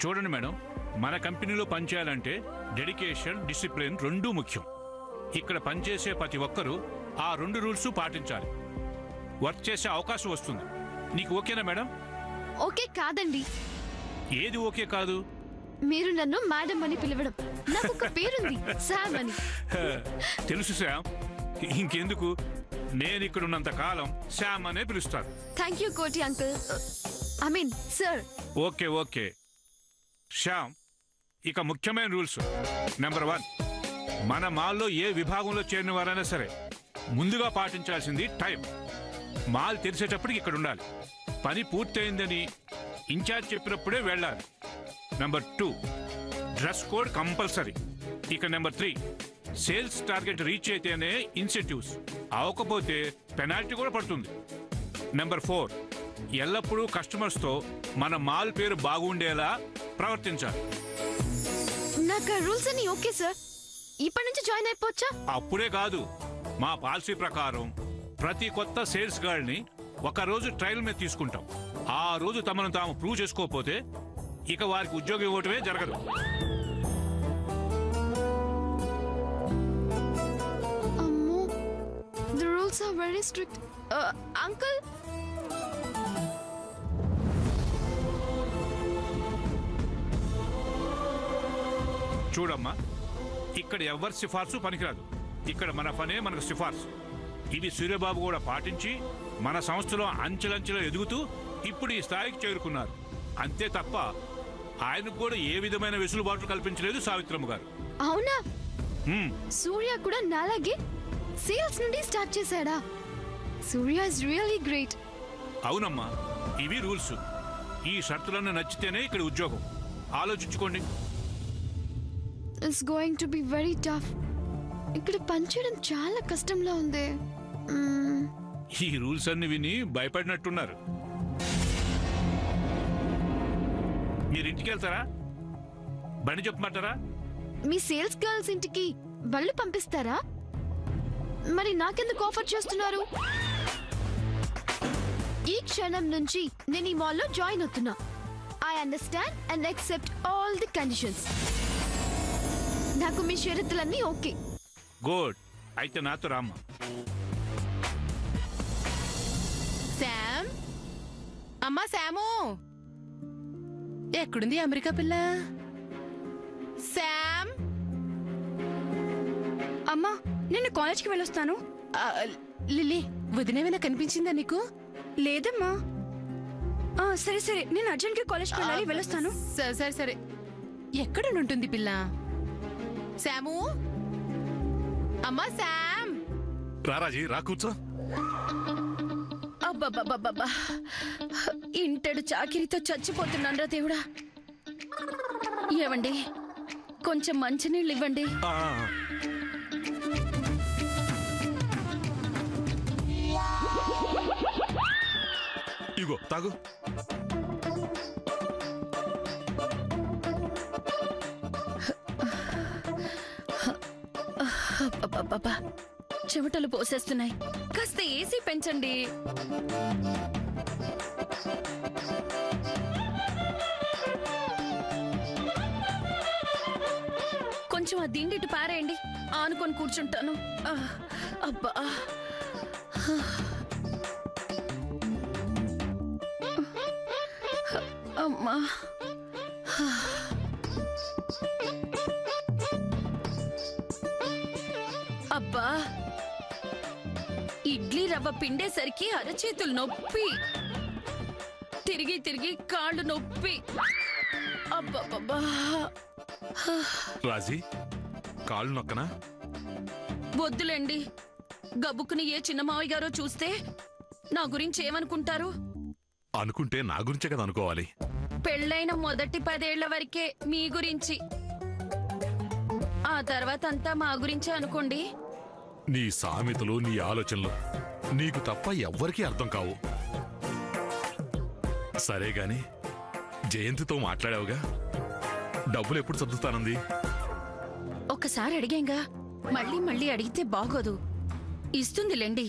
చూడండి మేడం, మన కంపెనీలో పనిచేయాలంటే డెడికేషన్, డిసిప్లిన్ రెండూ ముఖ్యం. ఇక్కడ పనిచేసే ప్రతి ఒక్కరూ ఆ 2 రూల్స్ పాటించాలి. వర్క్ చేసే అవకాశం వస్తుంది. నీకు ఓకేనా మేడం? ఓకే కాదండి. ఏది ఓకే కాదు? మీరు నన్ను మేడం అని పిలవడం. నాకు ఒక పేరుంది, శామ్ అని. తెలుసు శామ్. ఇంకెందుకు, నేను ఇక్కడ ఉన్నంత కాలం శామ్ అనే పిలుస్తాను. థ్యాంక్ యూ కోటి uncle, I mean sir. Okay okay Shyam, ఇక ముఖ్యమైన రూల్స్. నెంబర్ 1, మన మాల్లో ఏ విభాగంలో చేరిన వారైనా సరే ముందుగా పాటించాల్సింది టైం. మాల్ తెరిచేటప్పటికి ఇక్కడ ఉండాలి. పని పూర్తయిందని ఇన్ఛార్జ్ చెప్పినప్పుడే వెళ్ళాలి. Number 2, dress code compulsory. ఇక నెంబర్ 3, సేల్స్ టార్గెట్ రీచ్ అయితేనే ఇన్సెంటివ్స్, అవ్వకపోతే పెనాల్టీ కూడా పడుతుంది. నెంబర్ 4, ఎల్లప్పుడూ కస్టమర్స్తో మన మాల్ పేరు బాగుండేలా ప్రవర్తించాలి. నాకు రూల్స్ అన్ని ఓకే సార్. ఇప్పటి నుంచి జాయిన్ అయిపోవచ్చా? అప్పుడే కాదు, మా పాలసీ ప్రకారం ప్రతి కొత్త సేల్స్ గర్ల్ ని ఒక రోజు ట్రయల్ మీద తీసుకుంటాం. ఆ రోజు తమను తాము ప్రూవ్ చేసుకోకపోతే ఇక వారికి ఉద్యోగం ఇవ్వటమే జరగదు. అమ్మో, the rules are very strict. Uncle, చూడమ్మా, ఇక్కడ ఎవరి సిఫార్సు పనికిరాదు. ఇక్కడ మన పనే మనకు సిఫార్సు. ఇది సూర్యబాబు కూడా పాటించి మన సంస్థలో అంచెలంచెలో ఎదుగుతూ ఇప్పుడు ఈ స్థాయికి చేరుకున్నారు. అంతే తప్ప ఆయనకు కూడా ఏ విధమైన వెసులుబాట్లు కల్పించలేదు సావిత్రమ్మ గారు. అవునా? సూర్య కూడా నాలాగే సేల్స్ నుండి స్టార్ట్ చేశాడా? సూర్య ఇస్ రియల్లీ గ్రేట్. అవునమ్మా, ఇవి రూల్స్. ఈ షరతులన్నీ నచ్చితేనే ఇక్కడ ఉద్యోగం. ఆలోచించుకోండి. It's going to be very tough. ఇక్కడ పనిచేయడం చాలా కష్టంగా ఉంది. ఈ రూల్స్ అన్ని విని భయపడినట్టున్నారు. మీరు ఇంటికి వెళ్తారా? బండి చెప్పమంటారా? మీ సేల్స్ గర్ల్స్ ఇంటికి బళ్ళు పంపిస్తారా? మరి నాకెందుకు ఆఫర్ చేస్తున్నారు? ఈ క్షణం నుంచి నేను ఈ మాల్లో జాయిన్ అవుతున్నా. I understand and accept all the conditions. నాకు మీ షరతులన్నీ ఓకే. గుడ్. అయితే నాతో రామ్మా. శామ్, అమ్మా శాము, ఎక్కడుంది అమెరికా పిల్ల? శామ్. అమ్మా, నేను కాలేజ్కి వెళ్ళొస్తాను. లిల్లీ, వదినేమైనా కనిపించిందా నీకు? లేదమ్మా. సరే సరే, నేను అర్జెంట్గా కాలేజ్కి వెళ్ళాలి, వెళ్ళొస్తాను. సరే సరే. ఎక్కడ ఉంటుంది పిల్ల? శాము, అమ్మా శామ్. రారాజీ, రా కూర్చో. అబ్బబ్బబ్బబ్బా, ఇంటడు చాకిరితో చచ్చిపోతున్నాను రా దేవుడా. ఏవండి, కొంచెం మంచినీళ్ళు ఇవ్వండి. ఇగో తాగు. అబ్బబ్బబ్బా, చెమటలు పోసేస్తున్నాయి. కాస్త ఏసీ పెంచండి. కొంచెం ఆ దిండి ఇటు పారేయండి, ఆనుకొని కూర్చుంటాను. అబ్బా, అమ్మా. అబ్బా, ఇడ్లీ రవ్వ పిండేసరికి అరచేతులు నొప్పి, తిరిగి తిరిగి కాళ్ళు నొప్పి. అబ్బబ్బబ్బా. రాజీ, కాళ్ళు నొక్కనా? వద్దులేండి. గబుక్కుని ఏ చిన్న మావయ్య గారో చూస్తే నా గురించి ఏమనుకుంటారు? అనుకుంటే నా గురించే కదా అనుకోవాలి. పెళ్ళైన మొదటి 10 ఏళ్ల వరకే మీ గురించి, ఆ తర్వాత అంతా మా గురించే అనుకోండి. నీ సామెతలు, నీ ఆలోచనలు నీకు తప్ప ఎవ్వరికీ అర్థం కావు. సరే గాని, జయంతితో మాట్లాడావుగా, డబ్బులు ఎప్పుడు చదువుతానంది? ఒకసారి అడిగాంగా, మళ్ళీ మళ్ళీ అడిగితే బాగోదు. ఇస్తుందిలేండి.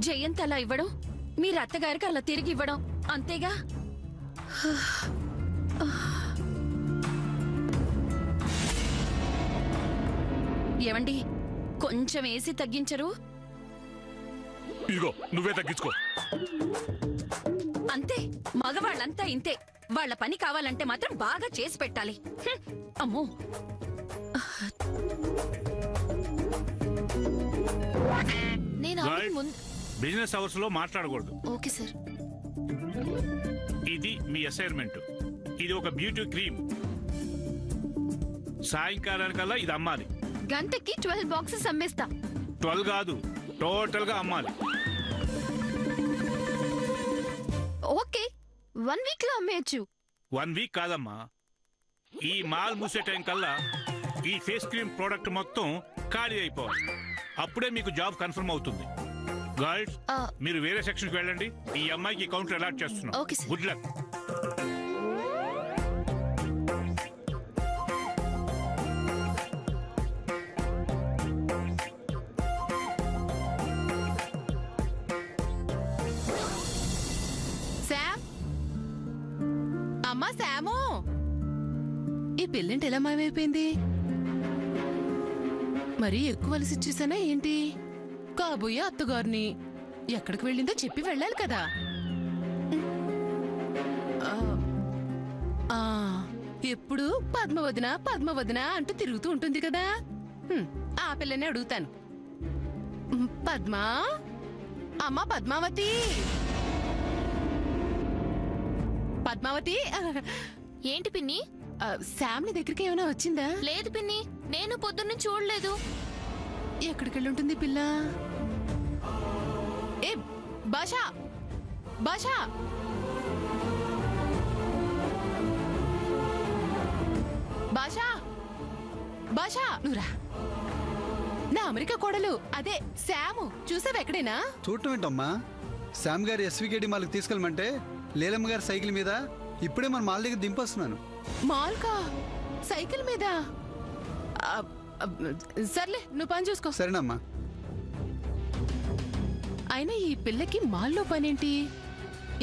జయంత్ అలా ఇవ్వడం, మీరు అత్తగారికి అలా తిరిగి ఇవ్వడం, అంతేగా. ఏమండి కొంచెం ఏసీ తగ్గించరు? ఇదిగో నువ్వే తగ్గించుకో. అంతే, మగవాళ్ళంతా ఇంతే. వాళ్ళ పని కావాలంటే మాత్రం బాగా చేసి పెట్టాలి. అమ్మో, నేను ఆవిడకి ముందు బిజినెస్ అవర్స్ లో మాట్లాడకూడదు. Okay sir. ఇది మీ అసైన్మెంట్. ఇది ఒక బ్యూటీ క్రీమ్. సాయంకాలానికల్లా ఇది అమ్మాలి. గంటకి 12 బాక్సెస్ అమ్మేస్తా. 12 కాదు, టోటల్ గా అమ్మాలి. ఓకే, 1 వీక్ లో అమ్మేయచ్చు. 1 వీక్ కాదమ్మా, ఈ మాల్ మూసే టైం కల్లా ఈ ఫేస్ క్రీమ్ ప్రోడక్ట్ మొత్తం ఖాళీ అయిపోవాలి. అప్పుడే మీకు జాబ్ కన్ఫర్మ్ అవుతుంది. గర్ల్స్, మీరు వేరే సెక్షన్ కి వెళ్ళండి. ఈ అమ్మాయికి కౌంటర్ అలాట్ చేస్తున్నాం. Okay sir. Good luck. Sam, అమ్మా శాము, ఈ పిల్లంటి ఎలా మాయమైపోయింది? మరీ ఎక్కువ అలసి ఇచ్చేసానా ఏంటి? కాబోయే అత్తగారిని ఎక్కడికి వెళ్ళిందో చెప్పి వెళ్ళాలి కదా. ఎప్పుడు పద్మవదన పద్మవదన అంటూ తిరుగుతూ ఉంటుంది కదా. ఆ పిల్లని అడుగుతాను. పద్మా, అమ్మా పద్మావతి, పద్మావతి. ఏంటి పిన్ని? శామ్ని దగ్గరికి ఏమైనా వచ్చిందా? లేదు పిన్ని, నేను పొద్దున్న చూడలేదు. ఎక్కడికి వెళ్ళి ఉంటుంది పిల్ల? ఏ భాషా, భాషా, భాషా, భాషా, నువ్వురా. నా అమెరికా కోడలు, అదే శాము, చూసావు ఎక్కడైనా? చూడటం ఏంటమ్మా, శామ్ గారి ఎస్వికేడి మాల్కి తీసుకెళ్ళమంటే లేలమ్మ గారి సైకిల్ మీద ఇప్పుడే మన మాల్ దగ్గర దింపొస్తున్నాను. మాల్కా? సైకిల్ మీద? సర్లే, నువ్వు పని చూసుకో. సరేనమ్మా. అయినా ఈ పిల్లకి మాల్లో పనేంటి?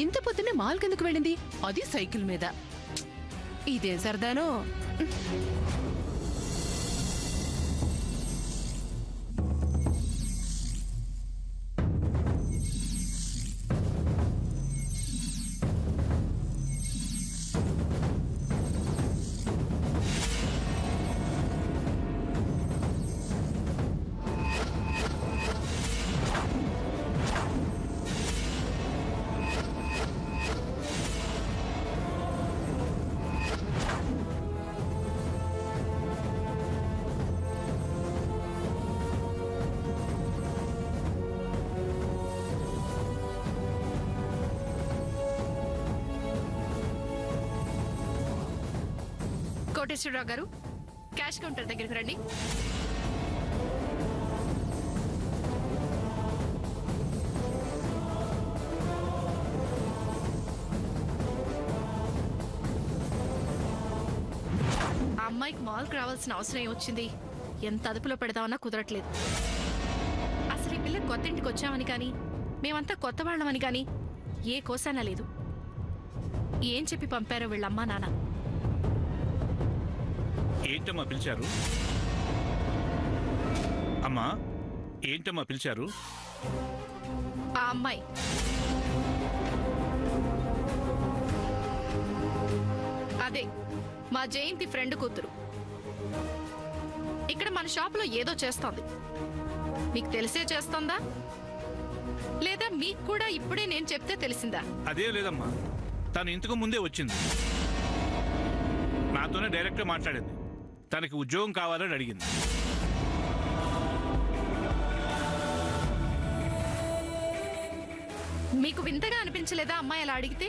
ఇంత పొద్దున్నే మాల్ కిందకు వెళ్ళింది, అది సైకిల్ మీద. ఇదేం సరదానో. కోటేశ్వరరావు గారు, క్యాష్ కౌంటర్ దగ్గరికి రండి. ఆ అమ్మాయికి మాల్కి రావాల్సిన అవసరం ఏమొచ్చింది? ఎంత అదుపులో పెడదామన్నా కుదరట్లేదు. అసలు ఈ పిల్ల కొత్త ఇంటికి వచ్చామని కానీ, మేమంతా కొత్త వాళ్ళమని కానీ ఏ కోసానా లేదు. ఏం చెప్పి పంపారో వీళ్ళమ్మా నాన్న? ఏంటమ్మా పిలిచారు? అమ్మా, ఏంటమ్మా పిలిచారు? ఆ అమ్మాయి అదే మా జయంతి ఫ్రెండ్ కూతురు. ఇక్కడ మన షాప్లో ఏదో చేస్తోంది. మీకు తెలిసే చేస్తోందా, లేదా మీకు కూడా ఇప్పుడే నేను చెప్తే తెలిసిందా? అదే లేదమ్మా, తను ఇంతకు ముందే వచ్చింది. నాతోనే డైరెక్ట్గా మాట్లాడింది. తనకి ఉద్యోగం కావాలని అడిగింది. మీకు వింతగా అనిపించలేదా అమ్మాయి అలా అడిగితే?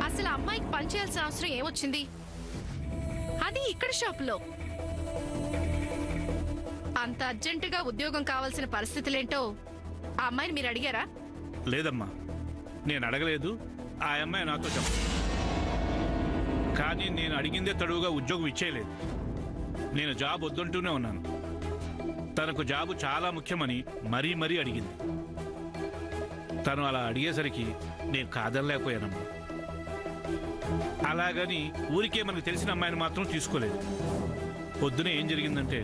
అసలు అమ్మాయికి పనిచేయాల్సిన అవసరం ఏమొచ్చింది? అది ఇక్కడ షాపులో. అంత అర్జెంటుగా ఉద్యోగం కావాల్సిన పరిస్థితులేంటో ఆ అమ్మాయిని మీరు అడిగారా? లేదమ్మా, నేను అడగలేదు. ఆ అమ్మాయి నాతో చెప్పు. కానీ నేను అడిగిందే తడువుగా ఉద్యోగం ఇచ్చేయలేదు. నేను జాబ్ వద్దంటూనే ఉన్నాను. తనకు జాబు చాలా ముఖ్యమని మరీ మరీ అడిగింది. తను అలా అడిగేసరికి నేను కాదనలేకపోయానమ్మా. అలాగని ఊరికే మనకు తెలిసిన అమ్మాయిని మాత్రం తీసుకోలేదు. పొద్దున ఏం జరిగిందంటే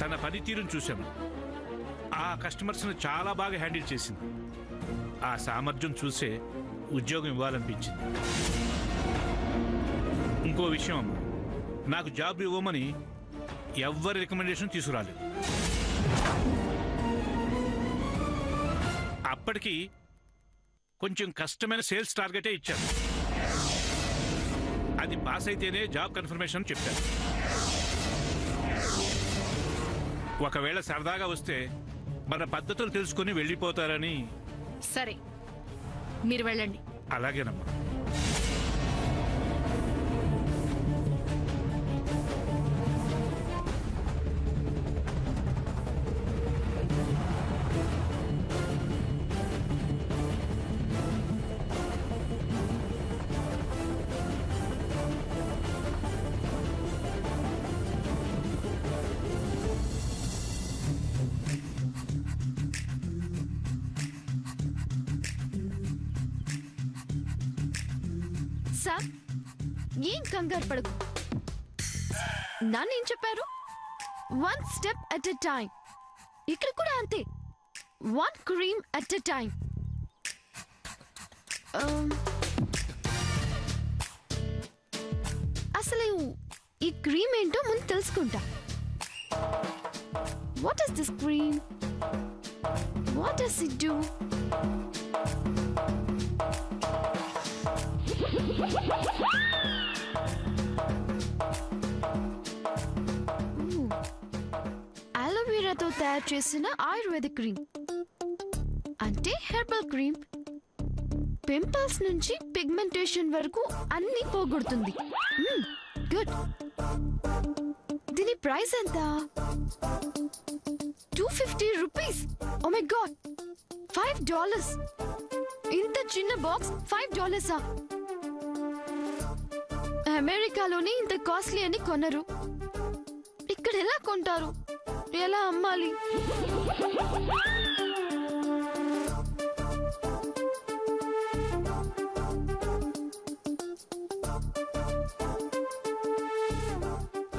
తన పనితీరును చూశాను. ఆ కస్టమర్స్ని చాలా బాగా హ్యాండిల్ చేసింది. ఆ సామర్థ్యం చూసే ఉద్యోగం ఇవ్వాలనిపించింది. ఇంకో విషయం అమ్మ, నాకు జాబ్ ఇవ్వమని ఎవ్వరి రికమెండేషన్ తీసుకురాలేదు. అప్పటికి కొంచెం కష్టమైన సేల్స్ టార్గెటే ఇచ్చాను. అది పాస్ అయితేనే జాబ్ కన్ఫర్మేషన్ చెప్పాను. ఒకవేళ సరదాగా వస్తే మన పద్ధతులు తెలుసుకుని వెళ్ళిపోతారని. సరే, మీరు వెళ్ళండి. అలాగేనమ్మా. సార్, ఏం కంగారు పడకు. నాన్నేం చెప్పారు? 1 step at a time. ఇక్కడ కూడా అంతే, 1 cream at a time. అసలు ఈ క్రీమ్ ఏంటో ముందు తెలుసుకుంటా. What is this cream? What does it do? అలోవెరాతో తయారు చేసిన ఆయుర్వేదిక్ క్రీమ్, అంటే హెర్బల్ క్రీమ్. పింపుల్స్ నుంచి పిగ్మెంటేషన్ వరకు అన్ని పోగొడుతుంది. గుడ్. దీని ప్రైస్ ఎంత? 250 రూపీస్. Oh my God, $5. ఇంత చిన్న బాక్స్ $5. అమెరికాలోనే ఇంత కాస్ట్లీ అని కొనరు. ఇక్కడ ఎలా కొంటారు? ఎలా అమ్మాలి?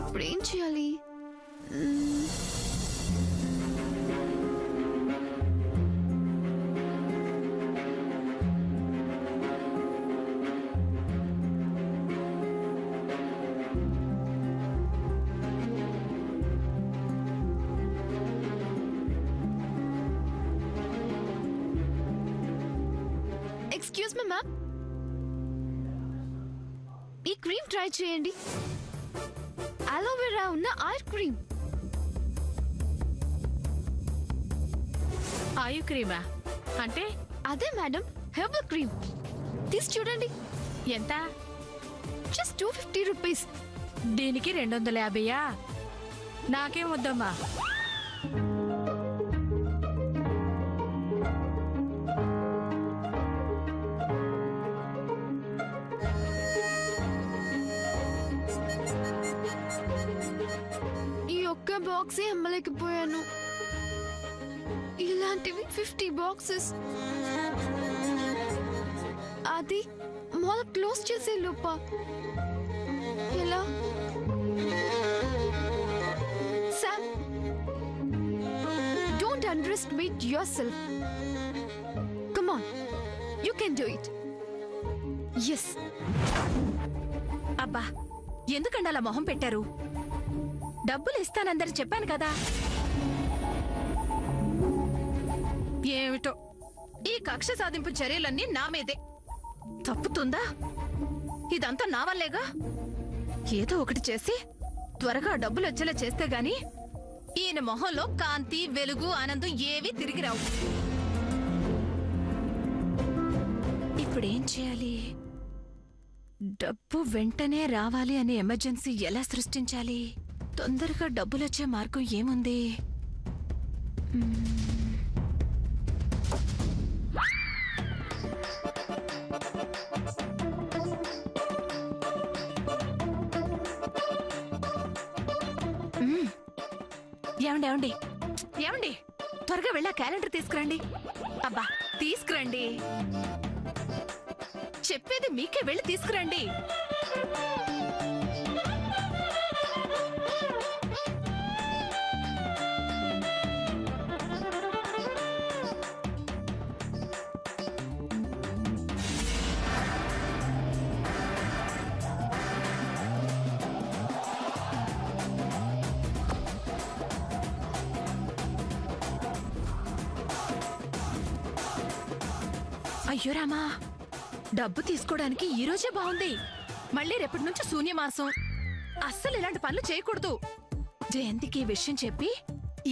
ఇప్పుడు ఏం చేయాలి? ఎక్స్క్యూజ్ మీ మ్యామ్, ఈ క్రీమ్ ట్రై చేయండి. అలోవెరా ఉన్న ఆయుర్ క్రీమ్. ఆయు క్రీమా అంటే? అదే మేడం, హెర్బల్ క్రీమ్. తీసి చూడండి. ఎంత? Just 250 rupees. దీనికి 250యా? నాకేం వద్దమ్మా. ఈ ఒక్క బాక్సే అమ్మలేకపోయాను. ఇలాంటివి 50 బాక్సెస్. అది మాల్ క్లోజ్ చేసే లోప ఎలా? Sam, don't underestimate yourself. Come on, you can do it. Yes. అబ్బా, ఎందుకండి అలా మొహం పెట్టారు? డబ్బులు ఇస్తానందరు చెప్పాను కదా. ఏమిటో ఈ కక్ష సాధింపు చర్యలన్నీ నా మీదే. తప్పుతుందా? ఇదంతా నా వల్లేగా. ఏదో ఒకటి చేసి త్వరగా డబ్బులు వచ్చేలా చేస్తే గాని ఈయన మొహంలో కాంతి, వెలుగు, ఆనందం ఏవి తిరిగి రావు. ఇప్పుడేం చేయాలి? డబ్బు వెంటనే రావాలి అనే ఎమర్జెన్సీ ఎలా సృష్టించాలి? తొందరగా డబ్బులొచ్చే మార్గం ఏముంది? ఏమండి ఏమండి ఏమండి త్వరగా వెళ్ళా క్యాలెండర్ తీసుకురండి. అబ్బా తీసుకురండి, చెప్పేది మీకే, వెళ్ళి తీసుకురండి. అయ్యో రామా, డబ్బు తీసుకోవడానికి ఈ రోజే బాగుంది. మళ్ళీ రేపటి నుంచి శూన్యమాసం. అస్సలు ఇలాంటి పనులు చేయకూడదు. జయంతికి ఈ విషయం చెప్పి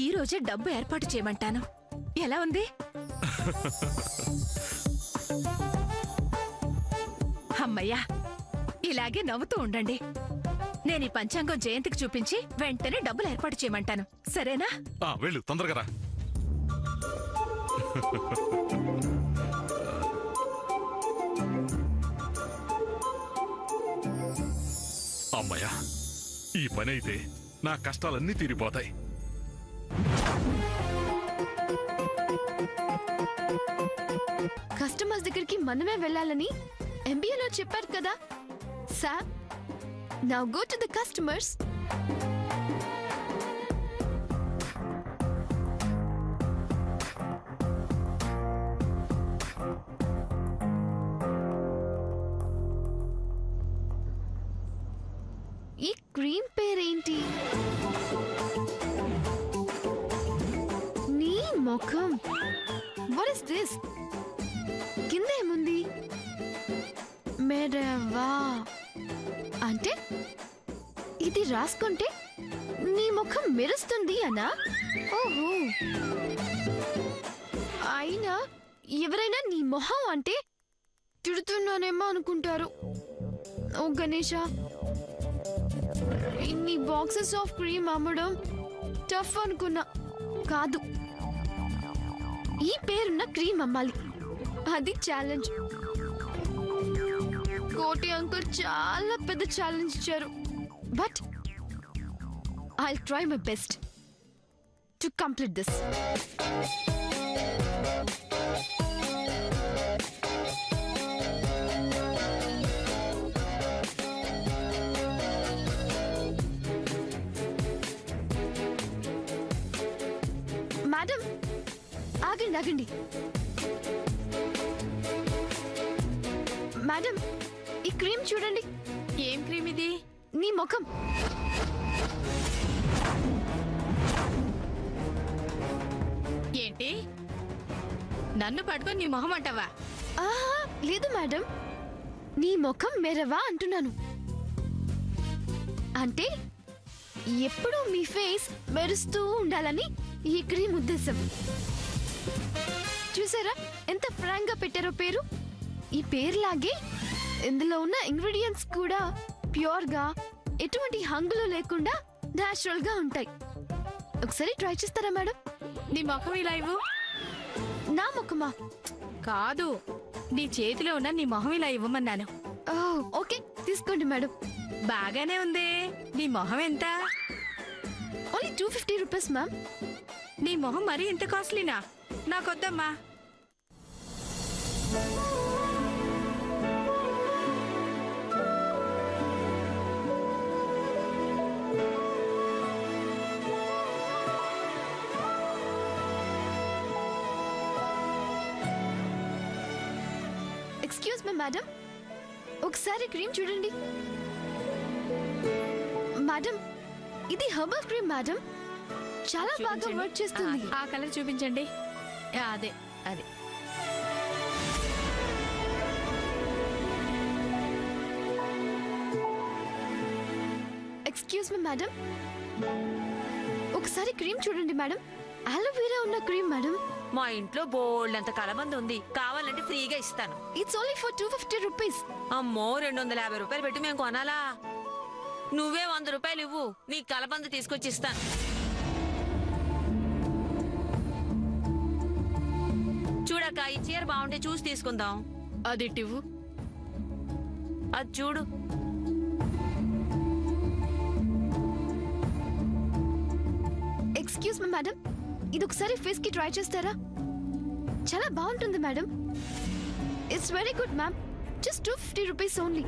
ఈ రోజే డబ్బు ఏర్పాటు చేయమంటాను. ఎలా ఉంది? అమ్మయ్యా, ఇలాగే నవ్వుతూ ఉండండి. నేను ఈ పంచాంగం జయంతికి చూపించి వెంటనే డబ్బులు ఏర్పాటు చేయమంటాను. సరేనా? వెళ్ళు, తొందరగా రా. అమ్మయ్యా, ఈ పని అయితే నా కష్టాలన్నీ తీరిపోతాయి. కస్టమర్స్ దగ్గరికి మనమే వెళ్ళాలని ఎంబీఏలో చెప్పారు కదా sir. Now go to the customers. ఈ క్రీమ్ పేరేంటి? నీ ముఖం. What is this? కింద ఏముంది? మెరవా అంటే ఇది రాసుకుంటే నీ ముఖం మెరుస్తుంది అనా? ఓహో, అయినా ఎవరైనా నీ మొహం అంటే తిడుతున్నానేమో అనుకుంటారు. ఓ గణేష, ఇన్ని బాక్సెస్ ఆఫ్ క్రీమ్ అమ్మడం టఫ్ అనుకున్నా. కాదు, ఈ పేరున్న క్రీమ్ అమ్మాలి, అది ఛాలెంజ్. కోటి అంకుల్ చాలా పెద్ద ఛాలెంజ్ ఇచ్చారు. But I'll try my best to complete this. Madam, ఆగండి ఆగండి. మేడం, ఈ క్రీమ్ చూడండి. ఏం క్రీమ్ ఇది? నీ ముఖం. ఏంటి, నన్ను పట్టుకొని నీ మొహం అంటావా? ఆహా, లేదు మేడం, నీ ముఖం మెరవా అంటున్నాను. అంటే ఎప్పుడూ మీ ఫేస్ మెరుస్తూ ఉండాలని ఈ క్రీమ్ ఉద్దేశం. చూసారా ఎంత ఫ్రాంక్ గా పెట్టారో పేరు. ఈ పేరులాగే ఇందులో ఉన్న ఇంగ్రీడియంట్స్ కూడా ప్యూర్ గా, ఎటువంటి హంగులు లేకుండా నేచురల్ గా ఉంటాయి. ఒకసారి ట్రై చేస్తారా మేడం? నీ ముఖం ఇలా ఇవ్వు. నా ముఖమా? కాదు, నీ చేతిలో ఉన్న నీ మొహం ఇలా ఇవ్వమన్నాను. ఓకే, తీసుకోండి మేడం. బాగానే ఉంది. నీ మొహం ఎంత? Only 250 rupees ma'am. నీ మొహం మరీ ఇంత కాస్ట్లీనా? నాకొద్దమ్మా. ఎక్స్క్యూజ్ మీ మేడం, ఒకసారి క్రీమ్ చూడండి. మేడం, ఇది హెర్బల్ క్రీమ్ మేడం, చాలా బాగా చూపించండి. వర్క్ చేస్తుంది. ఆ కలర్ చూపించండి. అదే అదే. ఎక్స్క్యూజ్ మీ మేడం, ఒకసారి క్రీమ్ చూడండి మేడం. అలోవెరా ఉన్న క్రీమ్ మేడం. మా ఇంట్లో బోల్డంత కలబంద ఉంది, కావాలంటే ఫ్రీగా ఇస్తాను. It's only for 250 rupees. అమ్మో, 250 రూపాయలు పెట్టి మేము కొనాలా? నువ్వే 100 రూపాయలు ఇవ్వు, నీ కలబంద తీసుకొచ్చి ఇస్తాను. చీర బాగుంటే చూసి తీసుకుందాం. అది టివ్వు. అది చూడు. ఎక్స్క్యూజ్ మీ మేడం, ఇది ఒకసారి ఫేస్ కి ట్రై చేస్తారా? చాలా బాగుంటుంది madam. It's very good ma'am. Just 250 rupees only.